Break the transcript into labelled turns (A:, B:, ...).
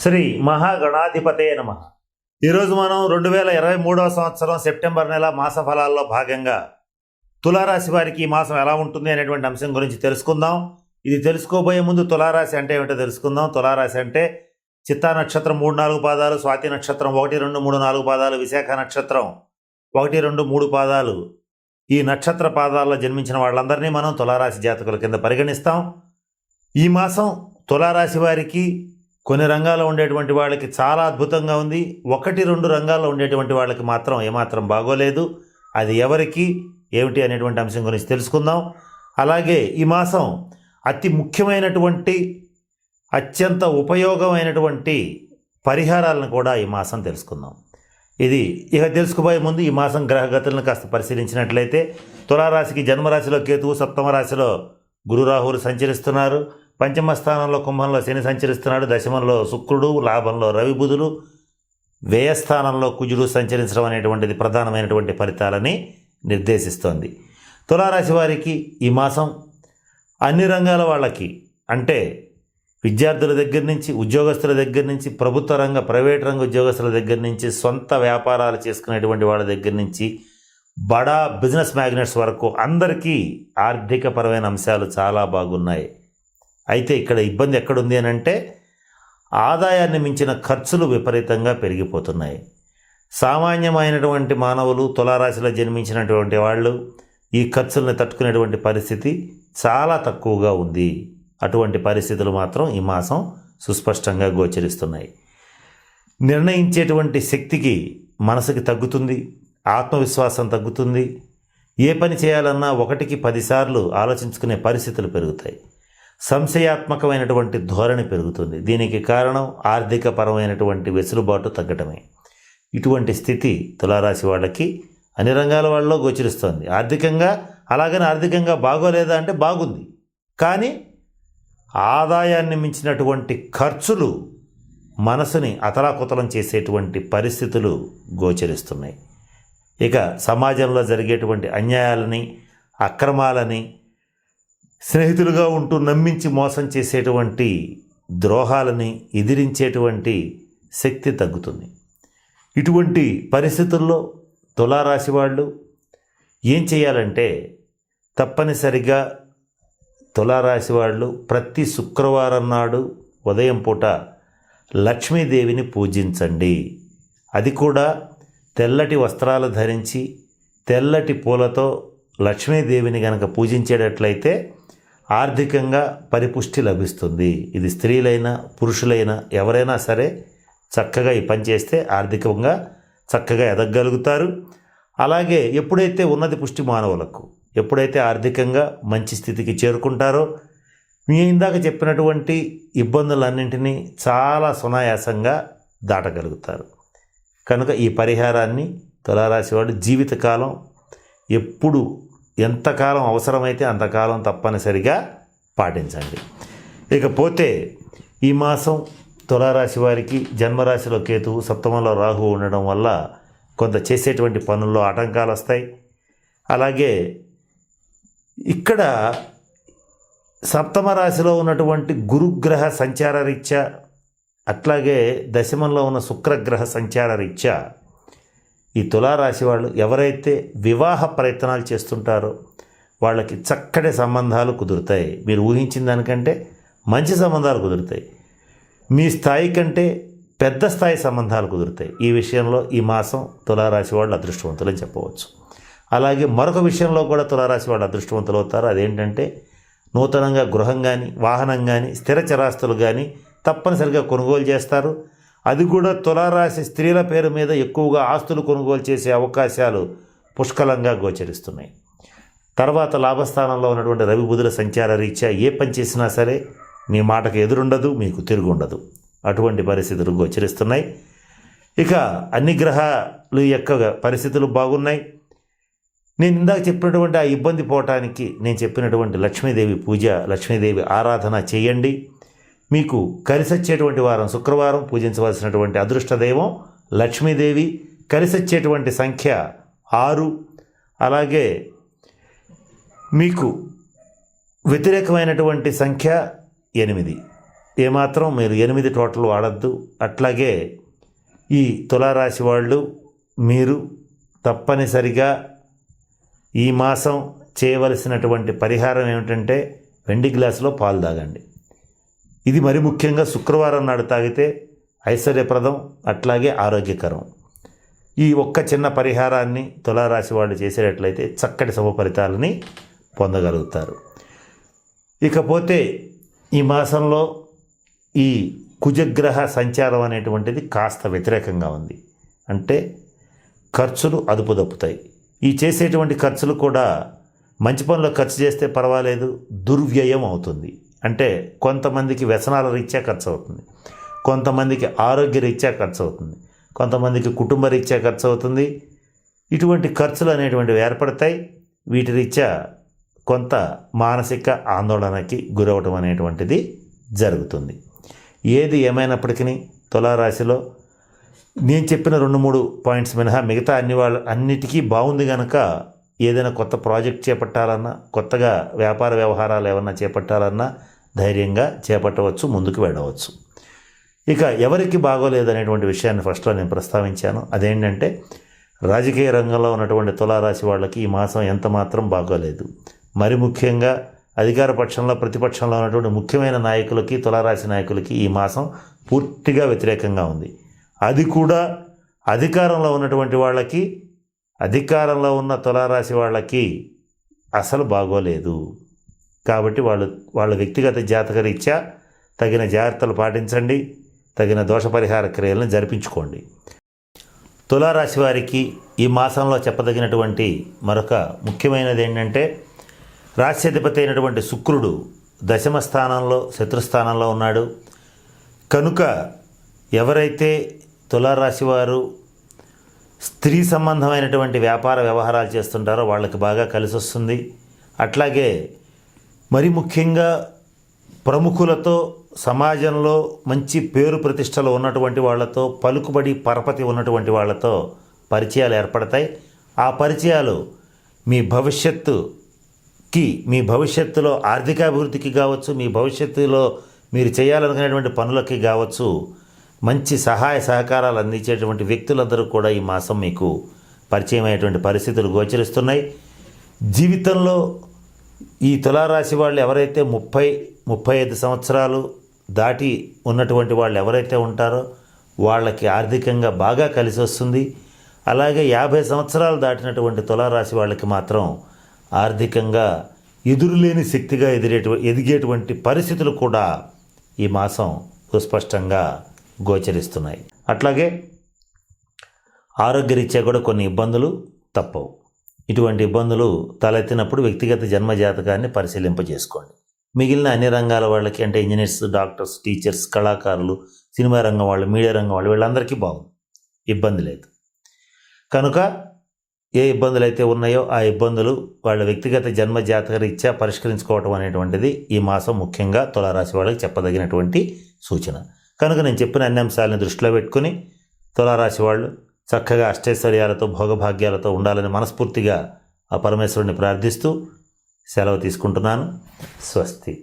A: శ్రీ మహాగణాధిపతే నమ. ఈరోజు మనం 2023 సంవత్సరం సెప్టెంబర్ నెల మాస ఫలాల్లో భాగంగా తులారాశి వారికి ఈ మాసం ఎలా ఉంటుంది అనేటువంటి అంశం గురించి తెలుసుకుందాం. ఇది తెలుసుకోబోయే ముందు తులారాశి అంటే ఏమిటో తెలుసుకుందాం. తులారాశి అంటే చిత్తా నక్షత్రం 3-4 పాదాలు, స్వాతి నక్షత్రం 1-2-3-4 పాదాలు, విశాఖ నక్షత్రం 1-2-3 పాదాలు. ఈ నక్షత్ర పాదాల్లో జన్మించిన వాళ్ళందరినీ మనం తులారాశి జాతకుల కింద పరిగణిస్తాం. ఈ మాసం తులారాశి వారికి కొన్ని రంగాల్లో ఉండేటువంటి వాళ్ళకి చాలా అద్భుతంగా ఉంది. 1-2 రంగాల్లో ఉండేటువంటి వాళ్ళకి మాత్రం ఏమాత్రం బాగోలేదు. అది ఎవరికి ఏమిటి అనేటువంటి అంశం గురించి తెలుసుకుందాం. అలాగే ఈ మాసం అతి ముఖ్యమైనటువంటి అత్యంత ఉపయోగమైనటువంటి పరిహారాలను కూడా ఈ మాసం తెలుసుకుందాం. ఇది ఇక తెలుసుకోబోయే ముందు ఈ మాసం గ్రహగతులను కాస్త పరిశీలించినట్లయితే తులారాశికి జన్మరాశిలో కేతువు, సప్తమ రాశిలో గురు రాహువులు సంచరిస్తున్నారు. పంచమ స్థానంలో కుంభంలో శని సంచరిస్తున్నాడు. దశమంలో శుక్రుడు, లాభంలో రవి బుధులు, వ్యయస్థానంలో కుజుడు సంచరించడం అనేటువంటిది ప్రధానమైనటువంటి ఫలితాలని నిర్దేశిస్తోంది. తులారాశి వారికి ఈ మాసం అన్ని రంగాల వాళ్ళకి, అంటే విద్యార్థుల దగ్గర నుంచి, ఉద్యోగస్తుల దగ్గర నుంచి, ప్రభుత్వ రంగ ప్రైవేట్ రంగ ఉద్యోగస్తుల దగ్గర నుంచి, సొంత వ్యాపారాలు చేసుకునేటువంటి వాళ్ళ దగ్గర నుంచి, బడా బిజినెస్ మ్యాగ్నెట్స్ వరకు అందరికీ ఆర్థికపరమైన అంశాలు చాలా బాగున్నాయి. అయితే ఇక్కడ ఇబ్బంది ఎక్కడుంది అని అంటే ఆదాయాన్ని మించిన ఖర్చులు విపరీతంగా పెరిగిపోతున్నాయి. సామాన్యమైనటువంటి మానవులు, తులారాశిలో జన్మించినటువంటి వాళ్ళు ఈ ఖర్చుల్ని తట్టుకునేటువంటి పరిస్థితి చాలా తక్కువగా ఉంది. అటువంటి పరిస్థితులు మాత్రం ఈ మాసం సుస్పష్టంగా గోచరిస్తున్నాయి. నిర్ణయించేటువంటి శక్తికి మనసుకి తగ్గుతుంది, ఆత్మవిశ్వాసం తగ్గుతుంది. ఏ పని చేయాలన్నా 1-10 సార్లు ఆలోచించుకునే పరిస్థితులు పెరుగుతాయి. సంశయాత్మకమైనటువంటి ధోరణి పెరుగుతుంది. దీనికి కారణం ఆర్థికపరమైనటువంటి వెసులుబాటు తగ్గటమే. ఇటువంటి స్థితి తులారాశి వాళ్ళకి అన్ని రంగాల వాళ్ళలో గోచరిస్తోంది. ఆర్థికంగా బాగోలేదా అంటే బాగుంది, కానీ ఆదాయాన్ని మించినటువంటి ఖర్చులు మనసుని అతలాకుతలం చేసేటువంటి పరిస్థితులు గోచరిస్తున్నాయి. ఇక సమాజంలో జరిగేటువంటి అన్యాయాలని, అక్రమాలని, స్నేహితులుగా ఉంటూ నమ్మించి మోసం చేసేటువంటి ద్రోహాలని ఎదిరించేటువంటి శక్తి తగ్గుతుంది. ఇటువంటి పరిస్థితుల్లో తులారాశి వాళ్ళు ఏం చేయాలంటే, తప్పనిసరిగా తులారాశి వాళ్ళు ప్రతి శుక్రవారం నాడు ఉదయం పూట లక్ష్మీదేవిని పూజించండి. అది కూడా తెల్లటి వస్త్రాలు ధరించి తెల్లటి పూలతో లక్ష్మీదేవిని గనక పూజించేటట్లయితే ఆర్థికంగా పరిపుష్టి లభిస్తుంది. ఇది స్త్రీలైనా పురుషులైనా ఎవరైనా సరే చక్కగా ఈ పని చేస్తే ఆర్థికంగా చక్కగా ఎదగలుగుతారు. అలాగే ఎప్పుడైతే ఉన్నతి పుష్టి మానవులకు, ఎప్పుడైతే ఆర్థికంగా మంచి స్థితికి చేరుకుంటారో మీ ఇందాక చెప్పినటువంటి ఇబ్బందులన్నింటినీ చాలా సునాయాసంగా దాటగలుగుతారు. కనుక ఈ పరిహారాన్ని తులారాశి వాడు జీవితకాలం ఎప్పుడు ఎంతకాలం అవసరమైతే అంతకాలం తప్పనిసరిగా పాటించండి. ఇకపోతే ఈ మాసం తులారాశి వారికి జన్మరాశిలో కేతువు, సప్తమంలో రాహువు ఉండడం వల్ల కొంత చేసేటువంటి పనుల్లో ఆటంకాలు వస్తాయి. అలాగే ఇక్కడ సప్తమ రాశిలో ఉన్నటువంటి గురుగ్రహ సంచార రీత్యా, అట్లాగే దశమంలో ఉన్న శుక్రగ్రహ సంచార రీత్యా ఈ తులారాశి వాళ్ళు ఎవరైతే వివాహ ప్రయత్నాలు చేస్తుంటారో వాళ్ళకి చక్కటి సంబంధాలు కుదురుతాయి. మీరు ఊహించిన దానికంటే మంచి సంబంధాలు కుదురుతాయి. మీ స్థాయి కంటే పెద్ద స్థాయి సంబంధాలు కుదురుతాయి. ఈ విషయంలో ఈ మాసం తులారాశి వాళ్ళు అదృష్టవంతులని చెప్పవచ్చు. అలాగే మరొక విషయంలో కూడా తులారాశి వాళ్ళు అదృష్టవంతులు అవుతారు. అదేంటంటే నూతనంగా గృహం కానీ, వాహనం కానీ, స్థిర చరాస్తులు కానీ తప్పనిసరిగా కొనుగోలు చేస్తారు. అది కూడా తులారాశి స్త్రీల పేరు మీద ఎక్కువగా ఆస్తులు కొనుగోలు చేసే అవకాశాలు పుష్కలంగా గోచరిస్తున్నాయి. తర్వాత లాభస్థానంలో ఉన్నటువంటి రవి బుధుల సంచార రీత్యా ఏ పని చేసినా సరే మీ మాటకు ఎదురుండదు, మీకు తిరుగుండదు. అటువంటి పరిస్థితులు గోచరిస్తున్నాయి. ఇక అన్ని గ్రహాలు యొక్క పరిస్థితులు బాగున్నాయి. నేను ఇందాక చెప్పినటువంటి ఆ ఇబ్బంది పోవటానికి నేను చెప్పినటువంటి లక్ష్మీదేవి పూజ, లక్ష్మీదేవి ఆరాధన చేయండి. మీకు కలిసొచ్చేటువంటి వారం శుక్రవారం. పూజించవలసినటువంటి అదృష్ట దైవం లక్ష్మీదేవి. కలిసొచ్చేటువంటి సంఖ్య 6. అలాగే మీకు వ్యతిరేకమైనటువంటి సంఖ్య 8. ఏమాత్రం మీరు 8 టోటల్ వాడద్దు. అట్లాగే ఈ తులారాశి వాళ్ళు మీరు తప్పనిసరిగా ఈ మాసం చేయవలసినటువంటి పరిహారం ఏమిటంటే వెండి గ్లాసులో పాలు తాగండి. ఇది మరి ముఖ్యంగా శుక్రవారం నాడు తాగితే ఐశ్వర్యప్రదం, అట్లాగే ఆరోగ్యకరం. ఈ ఒక్క చిన్న పరిహారాన్ని తులారాశి వాళ్ళు చేసేటట్లయితే చక్కటి శుభ ఫలితాలని పొందగలుగుతారు. ఇకపోతే ఈ మాసంలో ఈ కుజగ్రహ సంచారం అనేటువంటిది కాస్త వ్యతిరేకంగా ఉంది. అంటే ఖర్చులు అదుపు తప్పుతాయి. ఈ చేసేటువంటి ఖర్చులు కూడా మంచి పనులు ఖర్చు చేస్తే పర్వాలేదు, దుర్వ్యయం అవుతుంది. అంటే కొంతమందికి వ్యసనాల రీత్యా ఖర్చు అవుతుంది, కొంతమందికి ఆరోగ్య రీత్యా ఖర్చు అవుతుంది, కొంతమందికి కుటుంబ రీత్యా ఖర్చు అవుతుంది. ఇటువంటి ఖర్చులు అనేటువంటివి ఏర్పడతాయి. వీటి రీత్యా కొంత మానసిక ఆందోళనకి గురవటం అనేటువంటిది జరుగుతుంది. ఏది ఏమైనప్పటికీ తులారాశిలో నేను చెప్పిన 2-3 పాయింట్స్ మినహా మిగతా అన్నిటికీ బాగుంది కనుక ఏదైనా కొత్త ప్రాజెక్ట్ చేపట్టాలన్నా, కొత్తగా వ్యాపార వ్యవహారాలు ఏమన్నా చేపట్టాలన్నా ధైర్యంగా చేపట్టవచ్చు, ముందుకు వెళ్ళవచ్చు. ఇక ఎవరికి బాగోలేదు అనేటువంటి విషయాన్ని ఫస్ట్లో నేను ప్రస్తావించాను. అదేంటంటే రాజకీయ రంగంలో ఉన్నటువంటి తులారాశి వాళ్ళకి ఈ మాసం ఎంత మాత్రం బాగోలేదు. మరి ముఖ్యంగా అధికార పక్షంలో, ప్రతిపక్షంలో ఉన్నటువంటి ముఖ్యమైన నాయకులకి, తులారాశి నాయకులకి ఈ మాసం పూర్తిగా వ్యతిరేకంగా ఉంది. అది కూడా అధికారంలో ఉన్నటువంటి వాళ్ళకి, అధికారంలో ఉన్న తులారాశి వాళ్ళకి అసలు బాగోలేదు. కాబట్టి వాళ్ళ వ్యక్తిగత జాతక రీత్యా తగిన జాగ్రత్తలు పాటించండి, తగిన దోష పరిహార క్రియలను జరిపించుకోండి. తులారాశి వారికి ఈ మాసంలో చెప్పదగినటువంటి మరొక ముఖ్యమైనది ఏంటంటే రాశ్యాధిపతి అయినటువంటి శుక్రుడు దశమ స్థానంలో, శత్రుస్థానంలో ఉన్నాడు. కనుక ఎవరైతే తులారాశి వారు స్త్రీ సంబంధమైనటువంటి వ్యాపార వ్యవహారాలు చేస్తుంటారో వాళ్ళకి బాగా కలిసి వస్తుంది. అట్లాగే మరి ముఖ్యంగా ప్రముఖులతో, సమాజంలో మంచి పేరు ప్రతిష్టలు ఉన్నటువంటి వాళ్ళతో, పలుకుబడి పరపతి ఉన్నటువంటి వాళ్ళతో పరిచయాలు ఏర్పడతాయి. ఆ పరిచయాలు మీ భవిష్యత్తులో ఆర్థికాభివృద్ధికి కావచ్చు, మీ భవిష్యత్తులో మీరు చేయాలనుకునేటువంటి పనులకి కావచ్చు, మంచి సహాయ సహకారాలు అందించేటువంటి వ్యక్తులందరూ కూడా ఈ మాసం మీకు పరిచయం అయ్యేటువంటి పరిస్థితులు గోచరిస్తున్నాయి. జీవితంలో ఈ తులారాశి వాళ్ళు ఎవరైతే 30-35 సంవత్సరాలు దాటి ఉన్నటువంటి వాళ్ళు ఎవరైతే ఉంటారో వాళ్ళకి ఆర్థికంగా బాగా కలిసి వస్తుంది. అలాగే 50 సంవత్సరాలు దాటినటువంటి తులారాశి వాళ్ళకి మాత్రం ఆర్థికంగా ఎదురులేని శక్తిగా ఎదిగేటువంటి పరిస్థితులు కూడా ఈ మాసం సుస్పష్టంగా గోచరిస్తున్నాయి. అట్లాగే ఆరోగ్యరీత్యా కూడా కొన్ని ఇబ్బందులు తప్పవు. ఇటువంటి ఇబ్బందులు తలెత్తినప్పుడు వ్యక్తిగత జన్మజాతకాన్ని పరిశీలింపజేసుకోండి. మిగిలిన అన్ని రంగాల వాళ్ళకి, అంటే ఇంజనీర్స్, డాక్టర్స్, టీచర్స్, కళాకారులు, సినిమా రంగం వాళ్ళు, మీడియా రంగం వాళ్ళు, వీళ్ళందరికీ బాగుంది, ఇబ్బంది లేదు. కనుక ఏ ఇబ్బందులు అయితే ఉన్నాయో ఆ ఇబ్బందులు వాళ్ళ వ్యక్తిగత జన్మజాతక రీత్యా పరిష్కరించుకోవటం అనేటువంటిది ఈ మాసం ముఖ్యంగా తులారాశి వాళ్ళకి చెప్పదగినటువంటి సూచన. కనుక నేను చెప్పిన అన్ని అంశాలను దృష్టిలో పెట్టుకుని తులారాశి వాళ్ళు చక్కగా అష్టైశ్వర్యాలతో, భోగభాగ్యాలతో ఉండాలని మనస్ఫూర్తిగా ఆ పరమేశ్వరుని ప్రార్థిస్తూ సెలవు తీసుకుంటున్నాను. స్వస్తి.